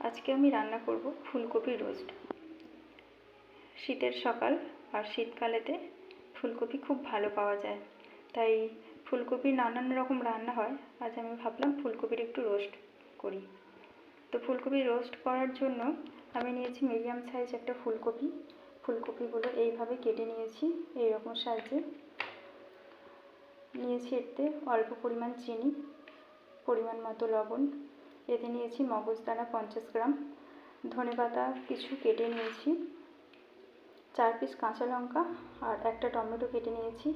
আজকে আমি রান্না করব ফুলকপি রোস্ট। শীতের সকাল আর শীতকালেতে ফুলকপি খুব ভালো পাওয়া যায়, তাই ফুলকপির নানান রকম রান্না হয়। আজ আমি ভাবলাম ফুলকপির একটু রোস্ট করি। তো ফুলকপি রোস্ট করার জন্য আমি নিয়েছি মিডিয়াম সাইজ একটা ফুলকপি। ফুলকপিগুলো এইভাবে কেটে নিয়েছি, এইরকম সাইজে নিয়েছি। এতে অল্প পরিমাণ চিনি, পরিমাণ মতো লবণ, এতে নিয়েছি মগজদানা 50 গ্রাম, ধনেপাতা কিছু কেটে নিয়েছি, 4 পিস কাঁচা লঙ্কা আর একটা টমেটো কেটে নিয়েছি।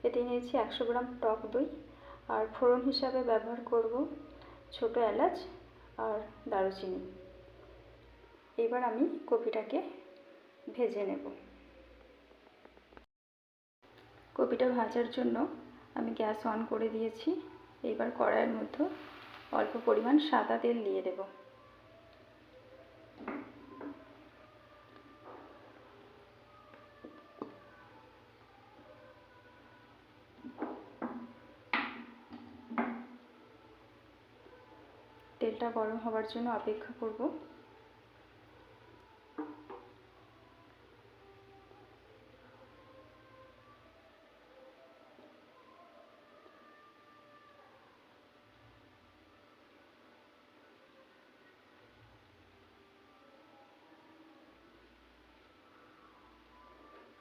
এতে নিয়েছি 100 গ্রাম টক দই, আর ফোড়ন হিসাবে ব্যবহার করব ছোটো এলাচ আর দারুচিনি। এবার আমি কপিটাকে ভেজে নেব। কপিটা ভাজার জন্য আমি গ্যাস অন করে দিয়েছি। এবার কড়াইয়ের মধ্যে অল্প পরিমাণ সাদা তেল দিয়ে দেব। তেলটা গরম হওয়ার জন্য অপেক্ষা করব।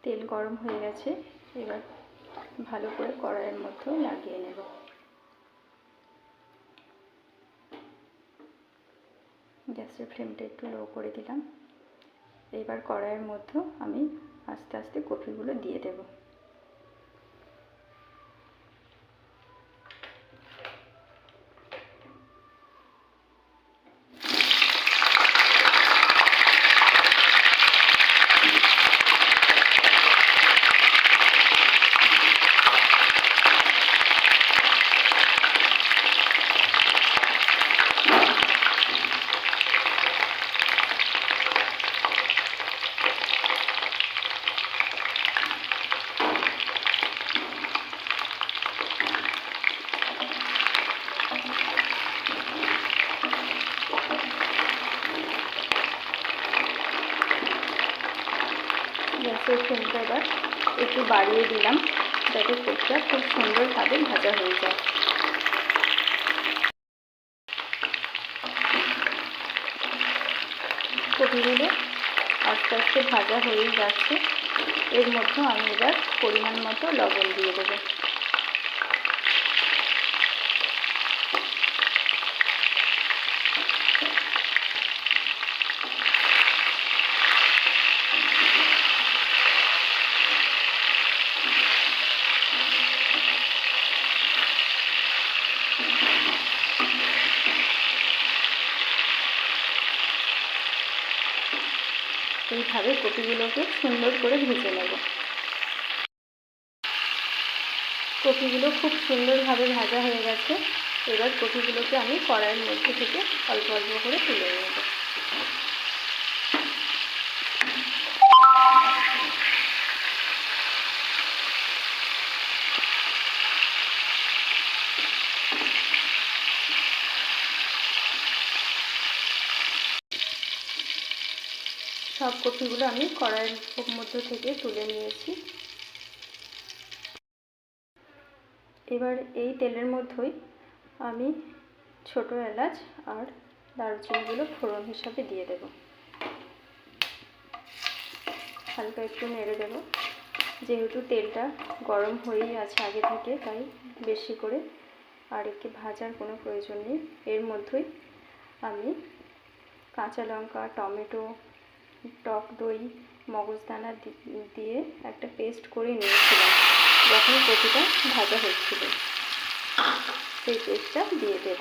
তেল গরম হয়ে গেছে, এবার ভালো করে কড়াইয়ের মধ্যে লাগিয়ে নেব। গ্যাসের ফ্লেমটা একটু লো করে দিলাম। এবার কড়াইয়ের মধ্যে আমি আস্তে আস্তে কপিগুলো দিয়ে দেব। গ্যাসের ফ্লেমটা এবার একটু বাড়িয়ে দিলাম, যাতে কপিটা খুব সুন্দরভাবে ভাজা হয়ে যায়। কপিগুলো আস্তে আস্তে ভাজা হয়েই যাচ্ছে। এর মধ্যে আমি এবার পরিমাণ মতো লবণ দিয়ে দেবো। এইভাবে কপিগুলোকে সুন্দর করে ভেজে নেব। কপিগুলো খুব সুন্দরভাবে ভাজা হয়ে গেছে। এবার কপিগুলোকে আমি কড়াইয়ের মধ্যে থেকে অল্প অল্প করে তুলে নেব। সব কপিগুলো আমি কড়াইয়ের মধ্যে থেকে তুলে নিয়েছি। এবার এই তেলের মধ্যেই আমি ছোটো এলাচ আর দারুচিনিগুলো ফোড়ন হিসাবে দিয়ে দেব। হালকা একটু নেড়ে দেব। যেহেতু তেলটা গরম হয়েই আছে আগে থেকে, তাই বেশি করে আর একে ভাজার কোনো প্রয়োজন নেই। এর মধ্যেই আমি কাঁচা লঙ্কা, টমেটো, টক দই, মগজদানা দিয়ে একটা পেস্ট করে নিয়েছিলাম যখন কপিটা ভাজা হচ্ছিল, সেই পেস্টটা দিয়ে দেব।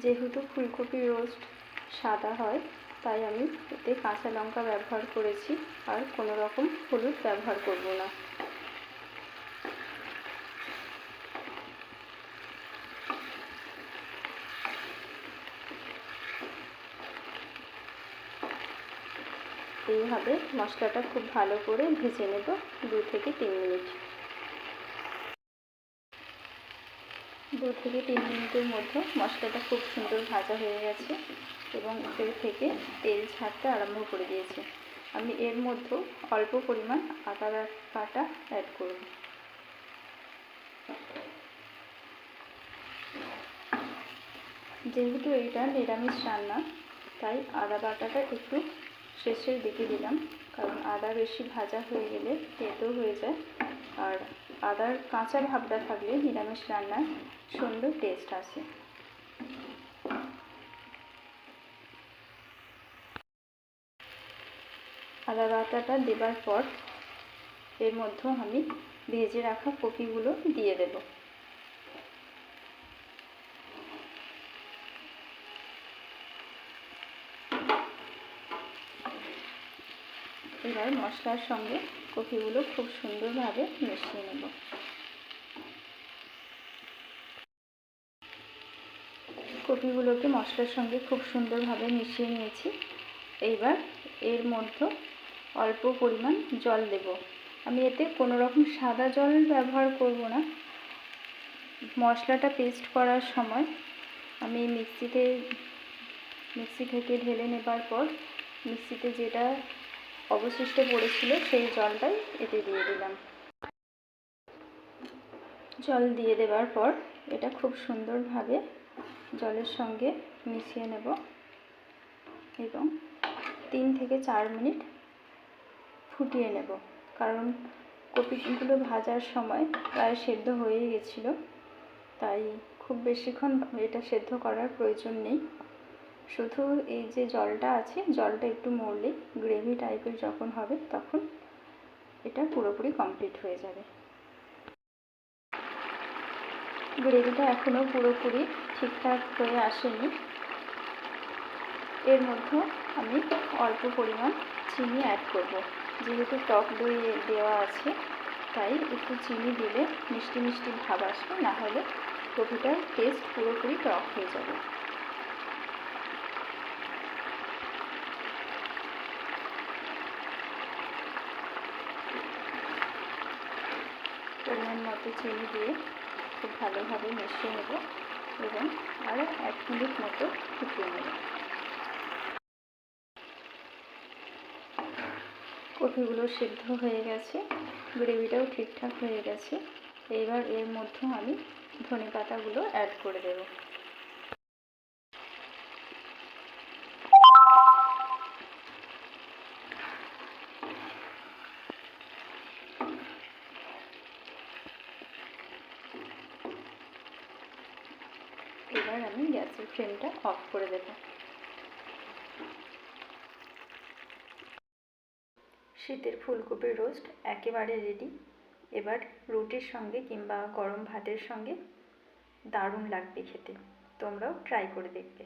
যেহেতু ফুলকপি রোস্ট সাদা হয়, তাই আমি এতে কাঁচা লঙ্কা ব্যবহার করেছি, আর কোনো রকম হলুদ ব্যবহার করব না। এই সুন্দরভাবে মশলাটা খুব ভালো করে ভেজে নেব 2 থেকে 3 মিনিট। 2 থেকে 3 মিনিটের মধ্যে মশলাটা খুব সুন্দর ভাজা হয়ে গেছে এবং এর থেকে তেল ছাড়তে আরম্ভ করে দিয়েছে। আমি এর মধ্যে অল্প পরিমাণ আদা বাটা অ্যাড করব। যেহেতু এটা নিরামিষ রান্না, তাই আদা বাটাটা একটু শেষের দিকে দিলাম, কারণ আদা বেশি ভাজা হয়ে গেলে তেতো হয়ে যায়, আর আদার কাঁচা ভাবটা থাকলে নিরামিষ রান্নার সুন্দর টেস্ট আসে। আদা বাটাটা দেবার পর এর মধ্যে আমি ভেজে রাখা কপিগুলো দিয়ে দেব। এবার মশলার সঙ্গে কপিগুলো খুব সুন্দরভাবে মিশিয়ে নেব। কপিগুলোকে মশলার সঙ্গে খুব সুন্দরভাবে মিশিয়ে নিয়েছি। এইবার এর মধ্যে অল্প পরিমাণ জল দেব। আমি এতে কোনো রকম সাদা জল ব্যবহার করব না। মশলাটা পেস্ট করার সময় আমি মিক্সি থেকে ঢেলে নেবার পর মিক্সিতে যেটা অবশিষ্ট পড়েছিল সেই জলটাই এতে দিয়ে দিলাম। জল দিয়ে দেওয়ার পর এটা খুব সুন্দরভাবে জলের সঙ্গে মিশিয়ে নেব এবং 3 থেকে 4 মিনিট ফুটিয়ে নেব, কারণ কপিগুলো ভাজার সময় প্রায় সেদ্ধ হয়ে গেছিল, তাই খুব বেশিক্ষণ এটা সেদ্ধ করার প্রয়োজন নেই। শুধু এই যে জলটা আছে, জলটা একটু মরলে গ্রেভি টাইপের যখন হবে তখন এটা পুরোপুরি কমপ্লিট হয়ে যাবে। গ্রেভিটা এখনও পুরোপুরি ঠিকঠাক হয়ে আসেনি। এর মধ্যে আমি অল্প পরিমাণ চিনি অ্যাড করব। যেহেতু টক দই দেওয়া আছে, তাই একটু চিনি দিলে মিষ্টি মিষ্টি ভাব আসবে, না হলে কপিটার টেস্ট পুরোপুরি টক হয়ে যাবে। পরিমাণ মতো চিনি দিয়ে খুব ভালোভাবে মিশিয়ে নেব এবং আরও 1 মিনিট মতো ফুটিয়ে নেব। কপিগুলো সিদ্ধ হয়ে গেছে, গ্রেভিটাও ঠিকঠাক হয়ে গেছে। এবার এর মধ্যে আমি ধনেপাতাগুলো অ্যাড করে দেব। এবার আমি গ্যাসের ফ্লেমটা অফ করে দেব। শীতের ফুলকপির রোস্ট একেবারে রেডি। এবার রুটির সঙ্গে কিংবা গরম ভাতের সঙ্গে দারুণ লাগবে খেতে। তোমরাও ট্রাই করে দেখবে।